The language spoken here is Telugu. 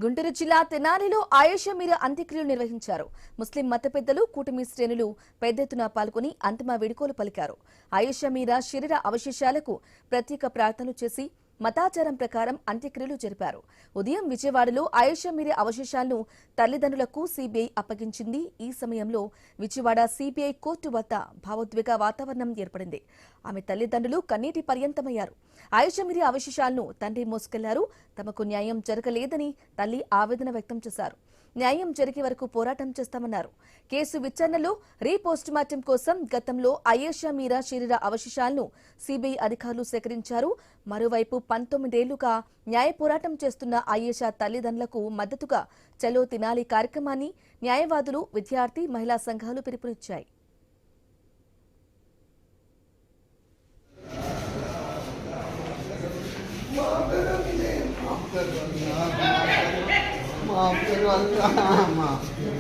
గుంటూరు జిల్లా తెనాలిలో ఆయేషా మీరా అంత్యక్రియలు నిర్వహించారు. ముస్లిం మత పెద్దలు, కూటమి శ్రేణులు పెద్ద ఎత్తున పాల్గొని అంతిమ వేడుకలు పలికారు. ఆయేషా మీరా శరీర అవశేషాలకు ప్రత్యేక ప్రార్థనలు చేసి మతాచారం ప్రకారం అంత్యక్రియలు జరిపారు. ఉదయం విజయవాడలో ఆయేషా మీరా అవశేషాలను తల్లిదండ్రులకు సీబీఐ అప్పగించింది. ఈ సమయంలో విజయవాడ సీబీఐ కోర్టు వద్ద భావోద్వేగ వాతావరణం ఏర్పడింది. ఆమె తల్లిదండ్రులు కన్నీటి పర్యంతమయ్యారు. ఆయేషా మీరా అవశేషాలను తండ్రి మోసుకెళ్లారు. తమకు న్యాయం జరగలేదని తల్లి ఆవేదన వ్యక్తం చేశారు. న్యాయం జరిగే వరకు పోరాటం చేస్తామన్నారు. కేసు విచారణలో రీపోస్టుమార్టం కోసం గతంలో ఆయేషా మీరా శరీర అవశేషాలను సీబీఐ అధికారులు సేకరించారు. మరోవైపు 19 ఏళ్లుగా న్యాయ పోరాటం చేస్తున్న ఆయేషా తల్లిదండ్రులకు మద్దతుగా చలో తినాలి కార్యక్రమాన్ని న్యాయవాదులు, విద్యార్థి, మహిళా సంఘాలు పిలుపునిచ్చాయి. माफ करो अल्लाह माफ करो।